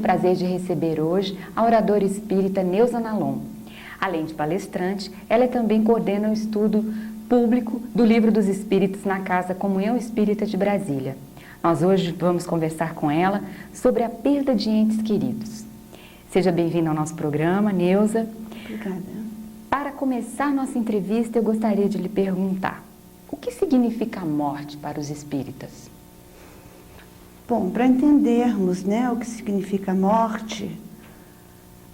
Prazer de receber hoje a oradora espírita Neuza Nalon. Além de palestrante, ela também coordena o estudo público do Livro dos Espíritos na Casa Comunhão Espírita de Brasília. Nós hoje vamos conversar com ela sobre a perda de entes queridos. Seja bem-vinda ao nosso programa, Neuza. Obrigada. Para começar nossa entrevista, eu gostaria de lhe perguntar: o que significa a morte para os espíritas? Bom, para entendermos, o que significa morte,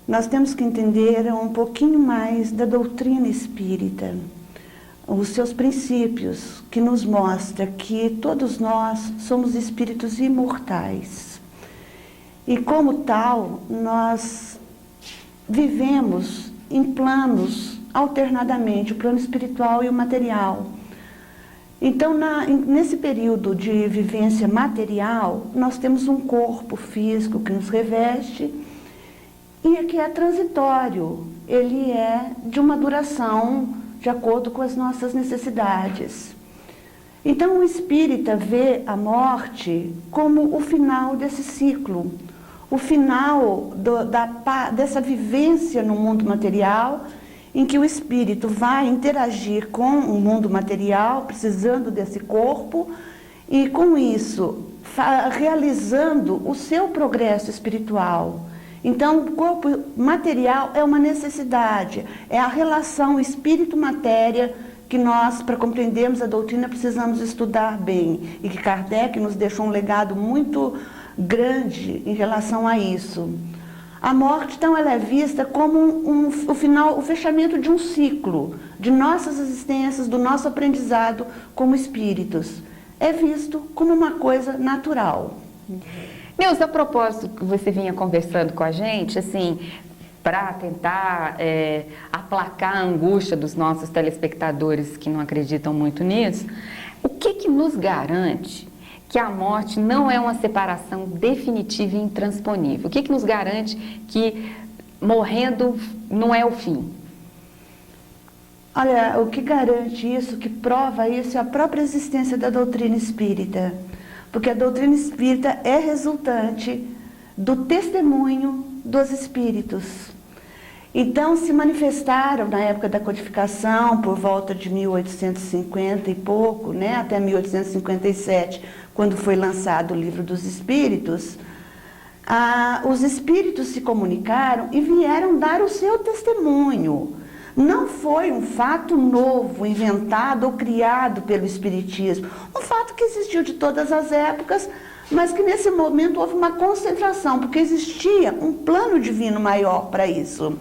nós temos que entender um pouquinho mais da doutrina espírita, os seus princípios, que nos mostra que todos nós somos espíritos imortais. E como tal, nós vivemos em planos alternadamente, o plano espiritual e o material. Então, nesse período de vivência material, nós temos um corpo físico que nos reveste e que é transitório. Ele é de uma duração de acordo com as nossas necessidades. Então, o espírita vê a morte como o final desse ciclo, o final dessa vivência no mundo material, em que o espírito vai interagir com o mundo material, precisando desse corpo, e com isso, realizando o seu progresso espiritual. Então, o corpo material é uma necessidade, é a relação espírito-matéria que nós, para compreendermos a doutrina, precisamos estudar bem, e que Kardec nos deixou um legado muito grande em relação a isso. A morte, então, ela é vista como o fechamento de um ciclo, de nossas existências, do nosso aprendizado como espíritos. É visto como uma coisa natural. Neuza, a propósito que você vinha conversando com a gente, assim, para tentar aplacar a angústia dos nossos telespectadores que não acreditam muito nisso, o que nos garante que a morte não é uma separação definitiva e intransponível? O que nos garante que morrendo não é o fim? Olha, o que garante isso, que prova isso, é a própria existência da doutrina espírita. Porque a doutrina espírita é resultante do testemunho dos espíritos. Então, se manifestaram na época da codificação, por volta de 1850 e pouco, até 1857, quando foi lançado o Livro dos Espíritos, os espíritos se comunicaram e vieram dar o seu testemunho. Não foi um fato novo, inventado ou criado pelo Espiritismo. Um fato que existiu de todas as épocas, mas que nesse momento houve uma concentração, porque existia um plano divino maior para isso.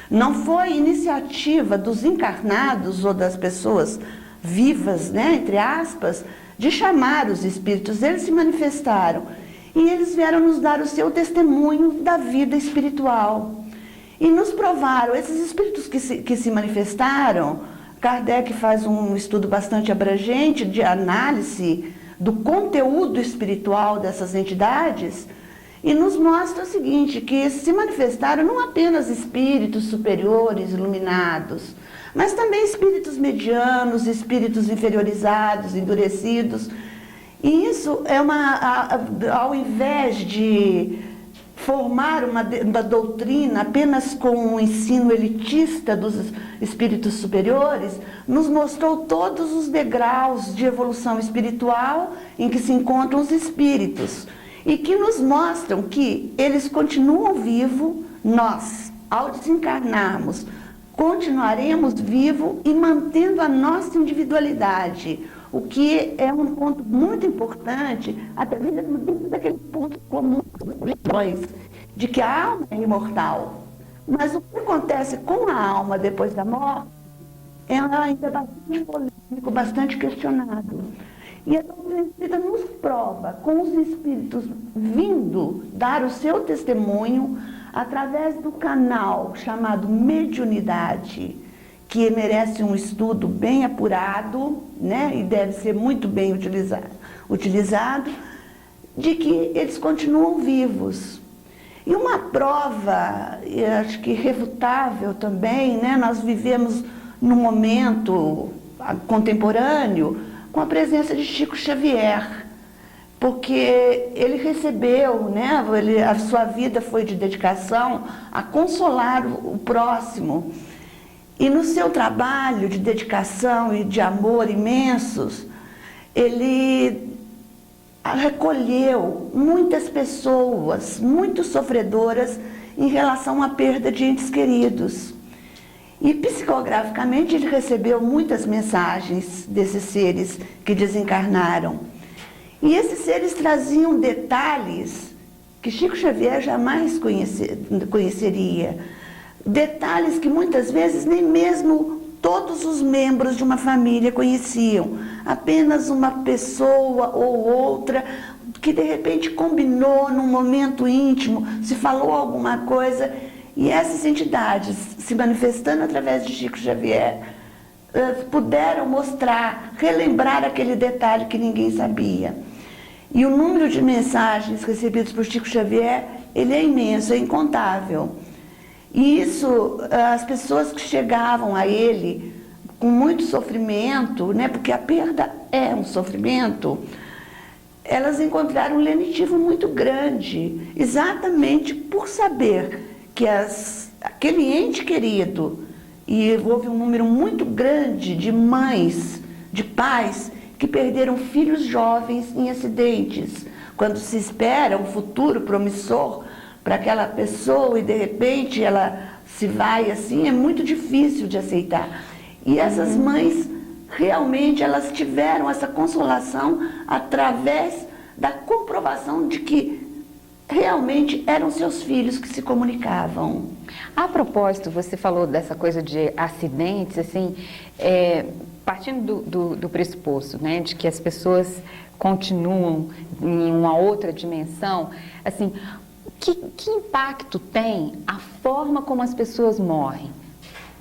Não foi iniciativa dos encarnados ou das pessoas vivas, entre aspas, de chamar os espíritos. Eles se manifestaram e eles vieram nos dar o seu testemunho da vida espiritual. E nos provaram, esses espíritos que se manifestaram, Kardec faz um estudo bastante abrangente de análise do conteúdo espiritual dessas entidades, e nos mostra o seguinte, que se manifestaram não apenas espíritos superiores, iluminados, mas também espíritos medianos, espíritos inferiorizados, endurecidos. E isso é ao invés de formar uma doutrina apenas com um ensino elitista dos espíritos superiores, nos mostrou todos os degraus de evolução espiritual em que se encontram os espíritos e que nos mostram que eles continuam vivos, nós, ao desencarnarmos, continuaremos vivos e mantendo a nossa individualidade, o que é um ponto muito importante, até dentro daquele ponto comum de que a alma é imortal. Mas o que acontece com a alma depois da morte é ainda bastante polêmico, bastante questionado. E a doutrina espírita nos prova, com os espíritos vindo dar o seu testemunho através do canal chamado mediunidade, que merece um estudo bem apurado, e deve ser muito bem utilizado, de que eles continuam vivos. E uma prova, acho que irrefutável também, nós vivemos num momento contemporâneo com a presença de Chico Xavier, porque ele recebeu, né, a sua vida foi de dedicação a consolar o próximo. E no seu trabalho de dedicação e de amor imensos, ele recolheu muitas pessoas, muito sofredoras, em relação à perda de entes queridos. E psicograficamente ele recebeu muitas mensagens desses seres que desencarnaram. E esses seres traziam detalhes que Chico Xavier jamais conheceria. Detalhes que muitas vezes nem mesmo todos os membros de uma família conheciam. Apenas uma pessoa ou outra que de repente combinou num momento íntimo, se falou alguma coisa, e essas entidades, se manifestando através de Chico Xavier, puderam mostrar, relembrar aquele detalhe que ninguém sabia. E o número de mensagens recebidas por Chico Xavier, ele é imenso, é incontável. E isso, as pessoas que chegavam a ele com muito sofrimento, né, porque a perda é um sofrimento, elas encontraram um lenitivo muito grande, exatamente por saber que aquele ente querido, e houve um número muito grande de mães, de pais, que perderam filhos jovens em acidentes, quando se espera um futuro promissor para aquela pessoa e de repente ela se vai assim, é muito difícil de aceitar. E essas mães, realmente, elas tiveram essa consolação através da comprovação de que realmente eram seus filhos que se comunicavam. A propósito, você falou dessa coisa de acidentes, assim, partindo do pressuposto, né, de que as pessoas continuam em uma outra dimensão, assim, que impacto tem a forma como as pessoas morrem?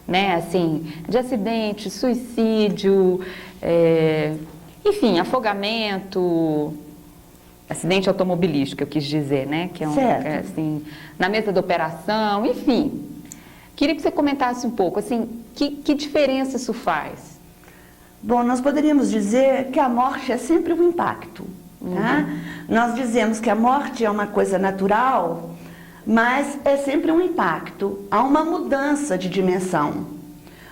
Né, assim, de acidente, suicídio, enfim, afogamento, acidente automobilístico, eu quis dizer, né, que é assim, na mesa da operação, enfim. Queria que você comentasse um pouco, assim, que diferença isso faz? Bom, nós poderíamos dizer que a morte é sempre um impacto. Tá? Nós dizemos que a morte é uma coisa natural, mas é sempre um impacto, há uma mudança de dimensão.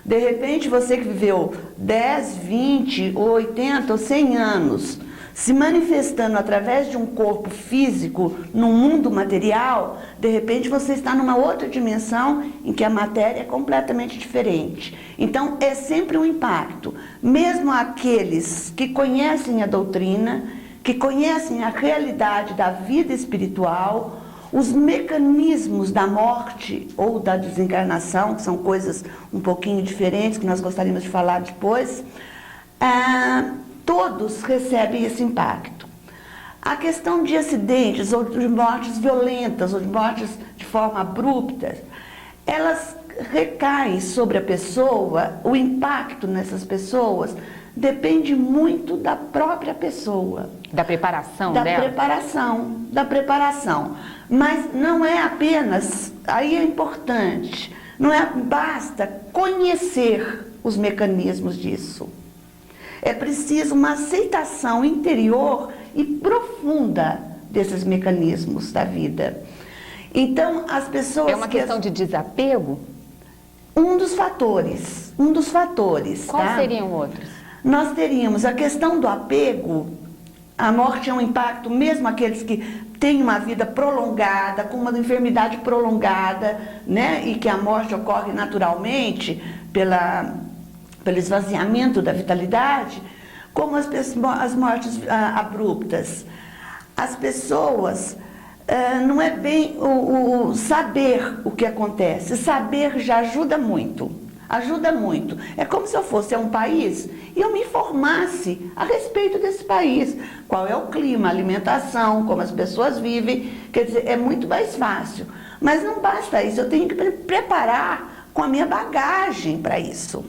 De repente, você que viveu 10, 20, ou 80 ou 100 anos, se manifestando através de um corpo físico, num mundo material, de repente você está numa outra dimensão em que a matéria é completamente diferente. Então, é sempre um impacto. Mesmo aqueles que conhecem a doutrina, que conhecem a realidade da vida espiritual, os mecanismos da morte ou da desencarnação, que são coisas um pouquinho diferentes, que nós gostaríamos de falar depois, todos recebem esse impacto. A questão de acidentes ou de mortes violentas ou de mortes de forma abrupta, elas recaem sobre a pessoa, o impacto nessas pessoas depende muito da própria pessoa. Da preparação dela? Da preparação. Mas não é apenas, aí é importante, basta conhecer os mecanismos disso. É preciso uma aceitação interior e profunda desses mecanismos da vida. Então, as pessoas... É uma questão de desapego? Um dos fatores. Quais seriam outros? Nós teríamos a questão do apego. A morte é um impacto, mesmo aqueles que têm uma vida prolongada, com uma enfermidade prolongada, né? E que a morte ocorre naturalmente pelo esvaziamento da vitalidade, como as mortes abruptas. As pessoas, não é bem o saber o que acontece, saber já ajuda muito. Ajuda muito. É como se eu fosse a um país e eu me informasse a respeito desse país. Qual é o clima, a alimentação, como as pessoas vivem. Quer dizer, é muito mais fácil. Mas não basta isso, eu tenho que preparar com a minha bagagem para isso.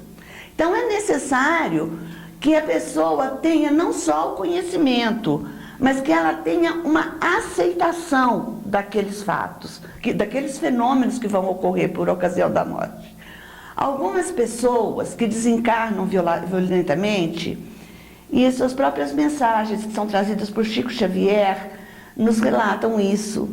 Então é necessário que a pessoa tenha não só o conhecimento, mas que ela tenha uma aceitação daqueles fatos, daqueles fenômenos que vão ocorrer por ocasião da morte. Algumas pessoas que desencarnam violentamente, E suas próprias mensagens, que são trazidas por Chico Xavier, nos relatam isso.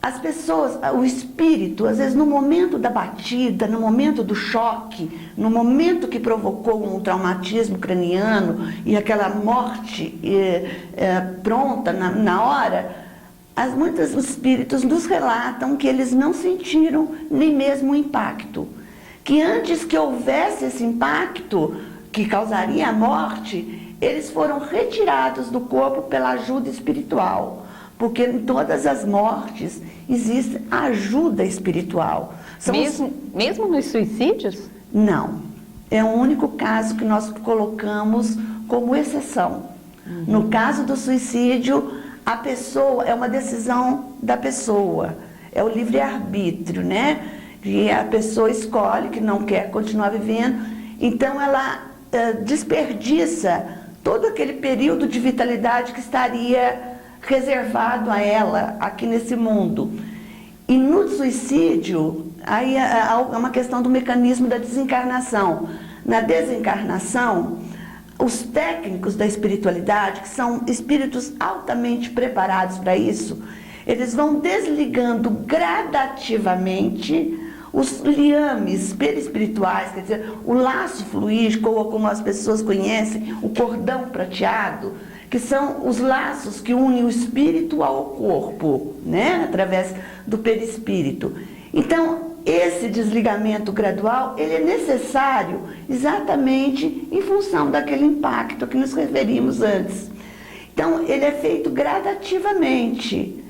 As pessoas, o espírito, às vezes no momento da batida, no momento do choque, no momento que provocou um traumatismo craniano e aquela morte pronta na hora, muitos espíritos nos relatam que eles não sentiram nem mesmo o impacto. Que antes que houvesse esse impacto que causaria a morte, eles foram retirados do corpo pela ajuda espiritual. Porque em todas as mortes existe ajuda espiritual. Mesmo nos suicídios? Não. É o único caso que nós colocamos como exceção. No caso do suicídio, a pessoa, é uma decisão da pessoa. É o livre-arbítrio, né? E a pessoa escolhe que não quer continuar vivendo. Então ela desperdiça todo aquele período de vitalidade que estaria reservado a ela aqui nesse mundo. E no suicídio, aí é uma questão do mecanismo da desencarnação. Na desencarnação, os técnicos da espiritualidade, que são espíritos altamente preparados para isso, eles vão desligando gradativamente os liames perispirituais, quer dizer, o laço fluídico, ou como as pessoas conhecem, o cordão prateado, que são os laços que unem o espírito ao corpo, né? Através do perispírito. Então, esse desligamento gradual, ele é necessário exatamente em função daquele impacto que nos referimos antes. Então, ele é feito gradativamente,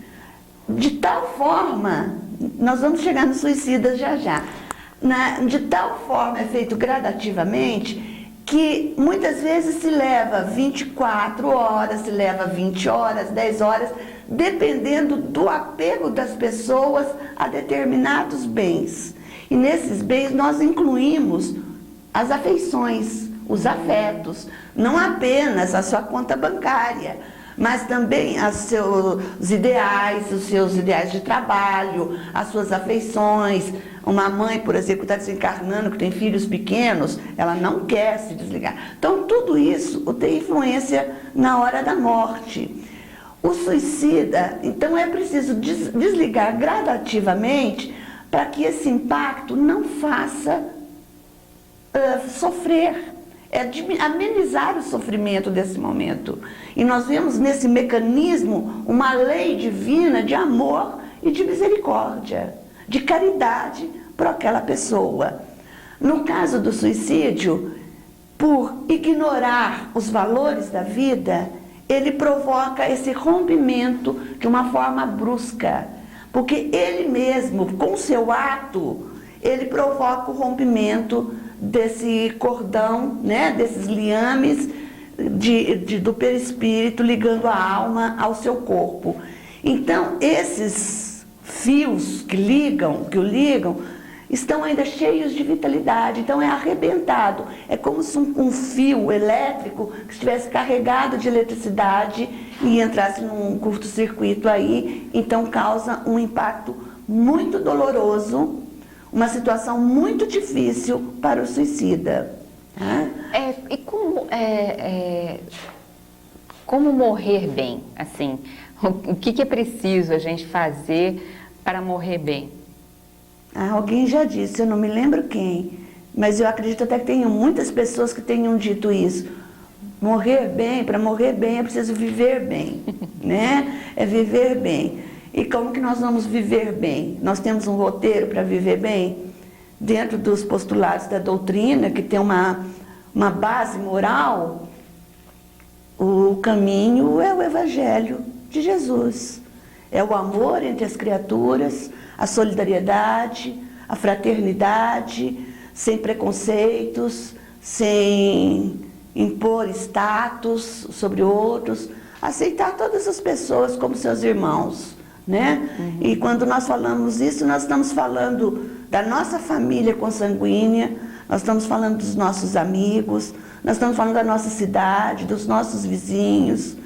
de tal forma, nós vamos chegar no suicida já já, de tal forma é feito gradativamente, que muitas vezes se leva 24 horas, se leva 20 horas, 10 horas, dependendo do apego das pessoas a determinados bens. E nesses bens nós incluímos as afeições, os afetos, não apenas a sua conta bancária, mas também os seus ideais de trabalho, as suas afeições. Uma mãe, por exemplo, que está desencarnando, que tem filhos pequenos, ela não quer se desligar. Então, tudo isso tem influência na hora da morte. O suicida, então, é preciso desligar gradativamente para que esse impacto não faça sofrer. É amenizar o sofrimento desse momento. E nós vemos nesse mecanismo uma lei divina de amor e de misericórdia, de caridade para aquela pessoa. No caso do suicídio, por ignorar os valores da vida, ele provoca esse rompimento de uma forma brusca. Porque ele mesmo, com seu ato, ele provoca o rompimento desse cordão, né, desses liames do perispírito ligando a alma ao seu corpo. Então, esses fios que o ligam, estão ainda cheios de vitalidade, então é arrebentado. É como se um fio elétrico que estivesse carregado de eletricidade e entrasse num curto-circuito aí, então causa um impacto muito doloroso, uma situação muito difícil para o suicida. E como morrer bem? Assim, o que é preciso a gente fazer para morrer bem? Alguém já disse, eu não me lembro quem, mas eu acredito até que tenham muitas pessoas que tenham dito isso. Para morrer bem é preciso viver bem, né? É viver bem. E como que nós vamos viver bem? Nós temos um roteiro para viver bem? Dentro dos postulados da doutrina, que tem uma base moral, o caminho é o Evangelho de Jesus. É o amor entre as criaturas, a solidariedade, a fraternidade, sem preconceitos, sem impor status sobre outros, aceitar todas as pessoas como seus irmãos, né? E quando nós falamos isso, nós estamos falando da nossa família consanguínea, nós estamos falando dos nossos amigos, nós estamos falando da nossa cidade, dos nossos vizinhos,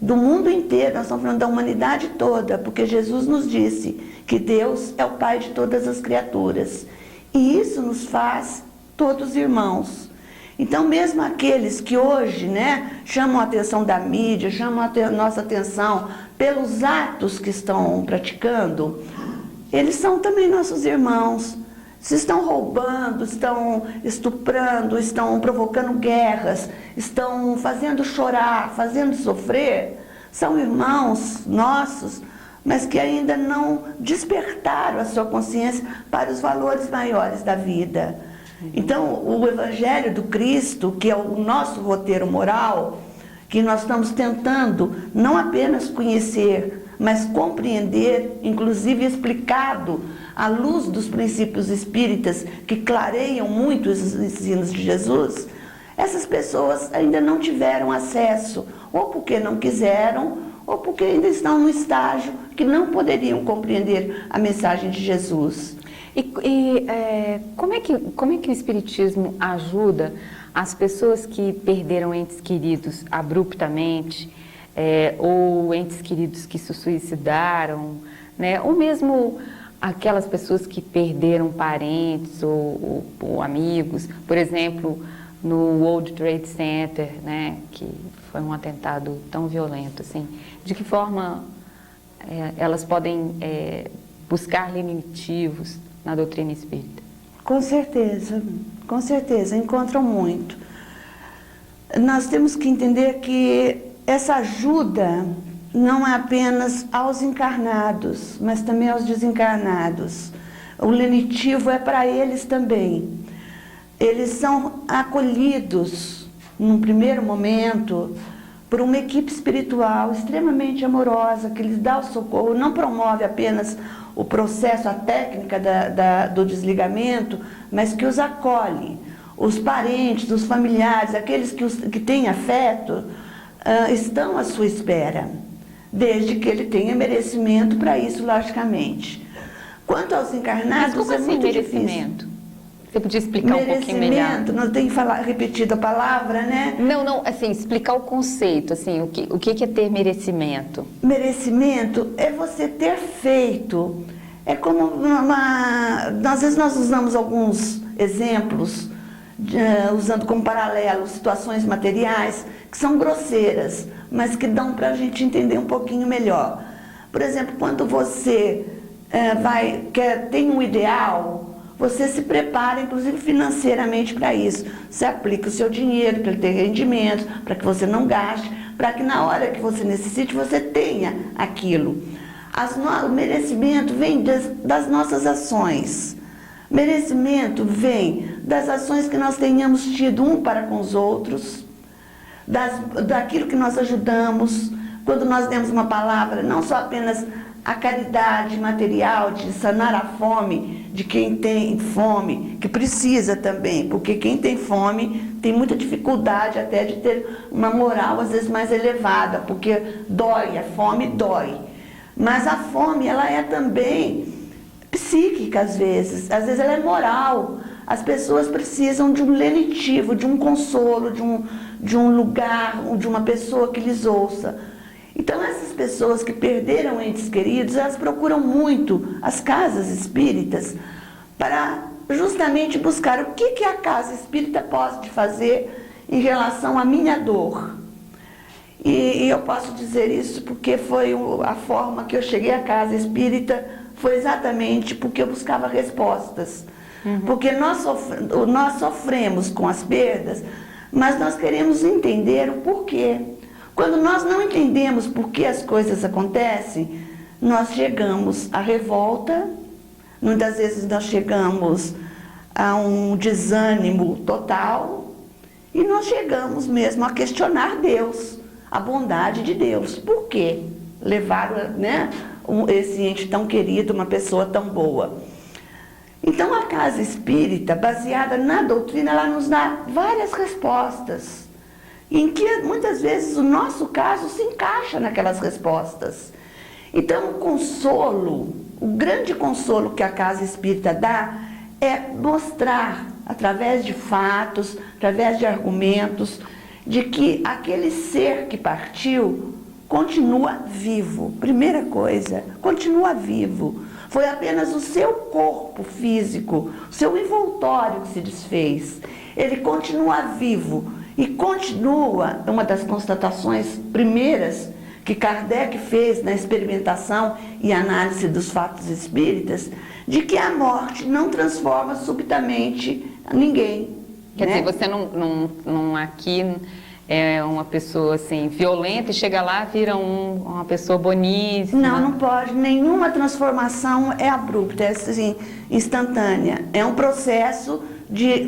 do mundo inteiro, nós estamos falando da humanidade toda, porque Jesus nos disse que Deus é o Pai de todas as criaturas. E isso nos faz todos irmãos. Então, mesmo aqueles que hoje, né, chamam a atenção da mídia, chamam a nossa atenção pelos atos que estão praticando, eles são também nossos irmãos. Se estão roubando, estão estuprando, estão provocando guerras, estão fazendo chorar, fazendo sofrer, são irmãos nossos, mas que ainda não despertaram a sua consciência para os valores maiores da vida. Então, o Evangelho do Cristo, que é o nosso roteiro moral, que nós estamos tentando não apenas conhecer, mas compreender, inclusive explicado à luz dos princípios espíritas que clareiam muito os ensinos de Jesus, essas pessoas ainda não tiveram acesso, ou porque não quiseram, ou porque ainda estão no estágio que não poderiam compreender a mensagem de Jesus. Como é que o Espiritismo ajuda as pessoas que perderam entes queridos abruptamente, ou entes queridos que se suicidaram, né? Ou mesmo aquelas pessoas que perderam parentes ou amigos, por exemplo, no World Trade Center, né? Que foi um atentado tão violento, assim. De que forma elas podem buscar lenitivos na doutrina espírita? Com certeza, encontram muito. Nós temos que entender que essa ajuda não é apenas aos encarnados, mas também aos desencarnados. O lenitivo é para eles também. Eles são acolhidos, num primeiro momento, por uma equipe espiritual extremamente amorosa, que lhes dá o socorro, não promove apenas o processo, a técnica do desligamento, mas que os acolhe. Os parentes, os familiares, aqueles que têm afeto, estão à sua espera, desde que ele tenha merecimento para isso, logicamente. Quanto aos encarnados, mas como assim, muito merecimento? Difícil. Você podia explicar um pouquinho melhor? Merecimento, não tem repetido a palavra, né? Não, assim, explicar o conceito, assim, o que é ter merecimento? Merecimento é você ter feito. É como às vezes nós usamos alguns exemplos, usando como paralelo situações materiais, que são grosseiras, mas que dão para a gente entender um pouquinho melhor. Por exemplo, quando você tem um ideal, você se prepara, inclusive financeiramente, para isso. Você aplica o seu dinheiro para ele ter rendimentos, para que você não gaste, para que na hora que você necessite, você tenha aquilo. O merecimento vem das nossas ações. Merecimento vem das ações que nós tenhamos tido um para com os outros, daquilo que nós ajudamos, quando nós demos uma palavra, não só apenas a caridade material de sanar a fome de quem tem fome, que precisa também, porque quem tem fome tem muita dificuldade até de ter uma moral às vezes mais elevada, porque dói, a fome dói. Mas a fome, ela é também psíquica às vezes ela é moral. As pessoas precisam de um lenitivo, de um consolo, de um lugar, de uma pessoa que lhes ouça. Então, essas pessoas que perderam entes queridos, elas procuram muito as casas espíritas para justamente buscar o que a casa espírita pode fazer em relação à minha dor. E eu posso dizer isso porque foi a forma que eu cheguei à casa espírita, foi exatamente porque eu buscava respostas. Porque nós sofremos com as perdas, mas nós queremos entender o porquê. Quando nós não entendemos por que as coisas acontecem, nós chegamos à revolta, muitas vezes nós chegamos a um desânimo total e nós chegamos mesmo a questionar Deus, a bondade de Deus. Por quê? Levaram, né, esse ente tão querido, uma pessoa tão boa. Então a casa espírita, baseada na doutrina, ela nos dá várias respostas, em que muitas vezes o nosso caso se encaixa naquelas respostas. Então o consolo, o grande consolo que a casa espírita dá é mostrar, através de fatos, através de argumentos, de que aquele ser que partiu continua vivo. Primeira coisa, continua vivo. Foi apenas o seu corpo físico, o seu envoltório que se desfez. Ele continua vivo e continua, uma das constatações primeiras que Kardec fez na experimentação e análise dos fatos espíritas, de que a morte não transforma subitamente ninguém. Quer né? dizer, você não aqui é uma pessoa assim, violenta e chega lá vira uma pessoa boníssima. Não pode. Nenhuma transformação é abrupta, é assim, instantânea. É um processo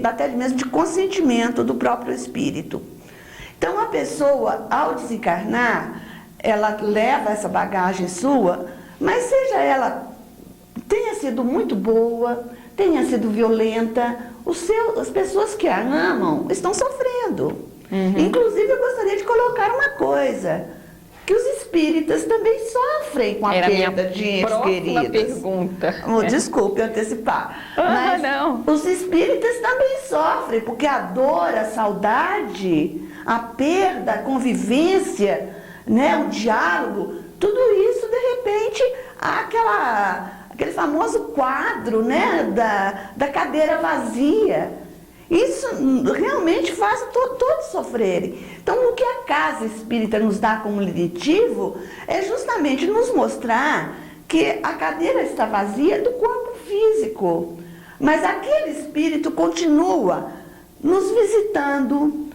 até mesmo de consentimento do próprio espírito. Então, a pessoa, ao desencarnar, ela leva essa bagagem sua, mas seja ela, tenha sido muito boa, tenha sido violenta, as pessoas que a amam estão sofrendo. Inclusive, eu gostaria de colocar uma coisa, que os espíritas também sofrem com a perda de entes queridos. Pergunta. Desculpe antecipar. Mas não. os espíritas também sofrem, porque a dor, a saudade, a perda, a convivência, né, o diálogo, tudo isso, de repente, aquele famoso quadro, né, da cadeira vazia. Isso realmente faz todos sofrerem. Então, o que a casa espírita nos dá como lidativo é justamente nos mostrar que a cadeira está vazia do corpo físico, mas aquele espírito continua nos visitando,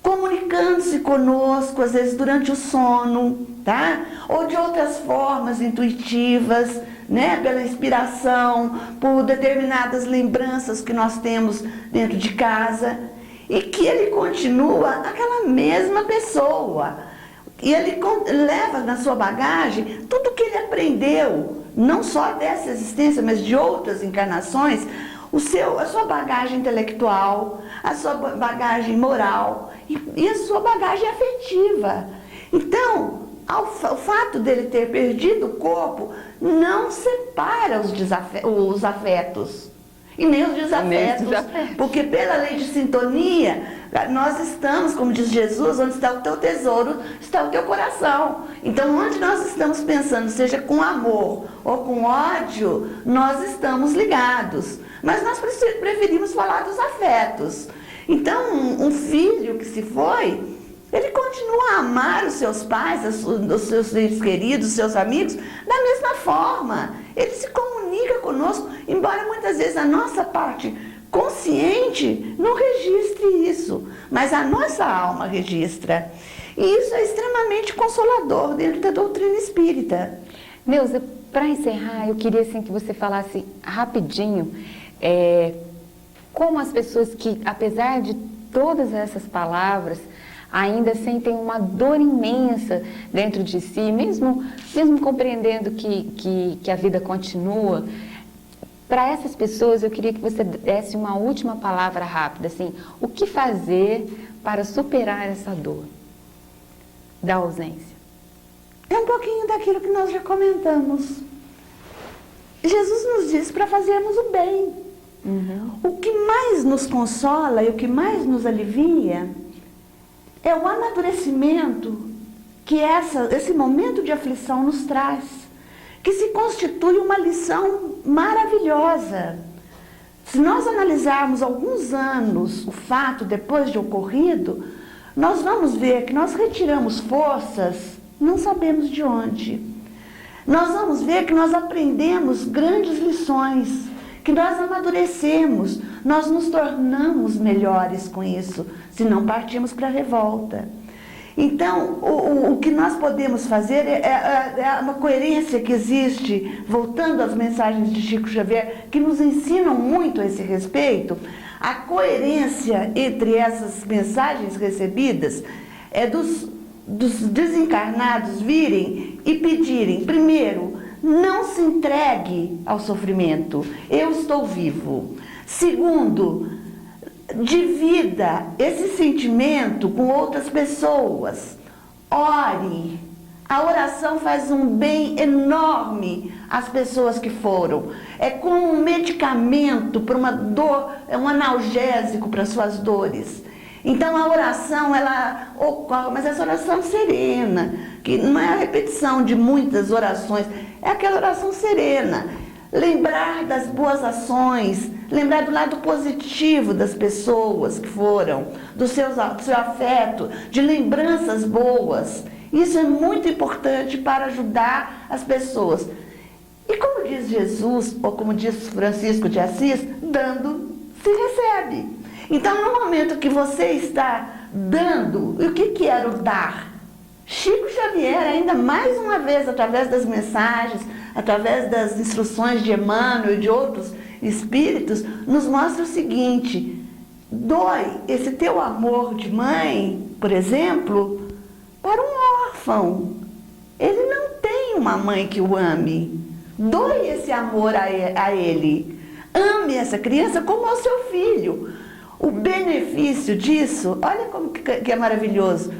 comunicando-se conosco, às vezes durante o sono, tá? Ou de outras formas intuitivas, né? Pela inspiração, por determinadas lembranças que nós temos dentro de casa, e que ele continua aquela mesma pessoa. E ele leva na sua bagagem tudo que ele aprendeu, não só dessa existência, mas de outras encarnações, a sua bagagem intelectual, a sua bagagem moral e a sua bagagem afetiva. Então, o fato dele ter perdido o corpo não separa os afetos e nem os desafetos, porque pela lei de sintonia, nós estamos, como diz Jesus, onde está o teu tesouro, está o teu coração. Então, onde nós estamos pensando, seja com amor ou com ódio, nós estamos ligados. Mas nós preferimos falar dos afetos. Então, um filho que se foi, ele continua a amar os seus pais, os seus entes queridos, os seus amigos, da mesma forma. Ele se comunica conosco, embora muitas vezes a nossa parte consciente não registre isso, mas a nossa alma registra. E isso é extremamente consolador dentro da doutrina espírita. Neuza, para encerrar, eu queria assim, que você falasse rapidinho como as pessoas que, apesar de todas essas palavras, ainda sentem uma dor imensa dentro de si, mesmo compreendendo que a vida continua. Para essas pessoas, eu queria que você desse uma última palavra rápida, assim, o que fazer para superar essa dor da ausência? É um pouquinho daquilo que nós já comentamos. Jesus nos diz para fazermos o bem. O que mais nos consola e o que mais nos alivia é o amadurecimento que esse momento de aflição nos traz, que se constitui uma lição maravilhosa. Se nós analisarmos alguns anos o fato depois de ocorrido, nós vamos ver que nós retiramos forças, não sabemos de onde. Nós vamos ver que nós aprendemos grandes lições, que nós amadurecemos, nós nos tornamos melhores com isso, se não partimos para a revolta. Então, o que nós podemos fazer é uma coerência que existe, voltando às mensagens de Chico Xavier, que nos ensinam muito a esse respeito. A coerência entre essas mensagens recebidas é dos desencarnados virem e pedirem, primeiro, não se entregue ao sofrimento, eu estou vivo. Segundo, divida esse sentimento com outras pessoas. Ore. A oração faz um bem enorme às pessoas que foram. É como um medicamento para uma dor, é um analgésico para suas dores. Então a oração, ela ocorre, mas essa oração serena, que não é a repetição de muitas orações, é aquela oração serena. Lembrar das boas ações, lembrar do lado positivo das pessoas que foram, do seu afeto, de lembranças boas. Isso é muito importante para ajudar as pessoas. E como diz Jesus, ou como diz Francisco de Assis, dando se recebe. Então, no momento que você está dando, e o que era o dar? Chico Xavier, ainda mais uma vez, através das mensagens, através das instruções de Emmanuel e de outros espíritos, nos mostra o seguinte: doe esse teu amor de mãe, por exemplo, para um órfão. Ele não tem uma mãe que o ame. Doe esse amor a ele. Ame essa criança como ao seu filho. O benefício disso, olha como que é maravilhoso.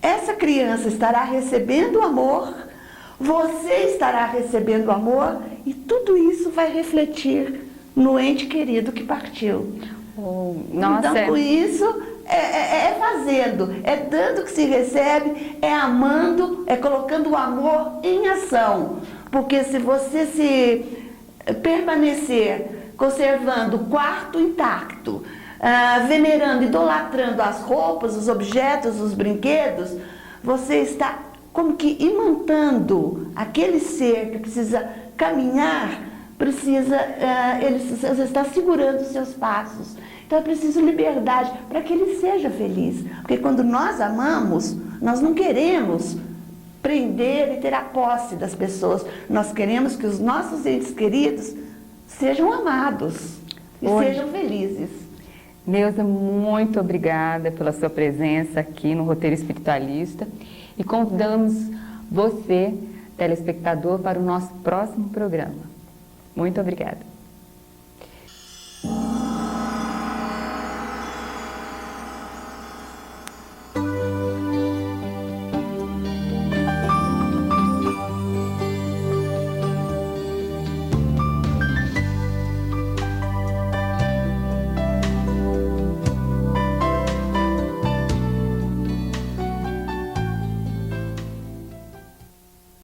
Essa criança estará recebendo amor, você estará recebendo amor, e tudo isso vai refletir no ente querido que partiu. Nossa. Então, com isso, é fazendo, é dando que se recebe, é amando, é colocando o amor em ação. Porque se você se permanecer conservando o quarto intacto, venerando, idolatrando as roupas, os objetos, os brinquedos, você está como que imantando aquele ser que precisa caminhar, você está segurando os seus passos. Então é preciso liberdade para que ele seja feliz. Porque quando nós amamos, nós não queremos prender e ter a posse das pessoas. Nós queremos que os nossos entes queridos sejam amados e sejam felizes. Neuza, muito obrigada pela sua presença aqui no Roteiro Espiritualista e convidamos você, telespectador, para o nosso próximo programa. Muito obrigada.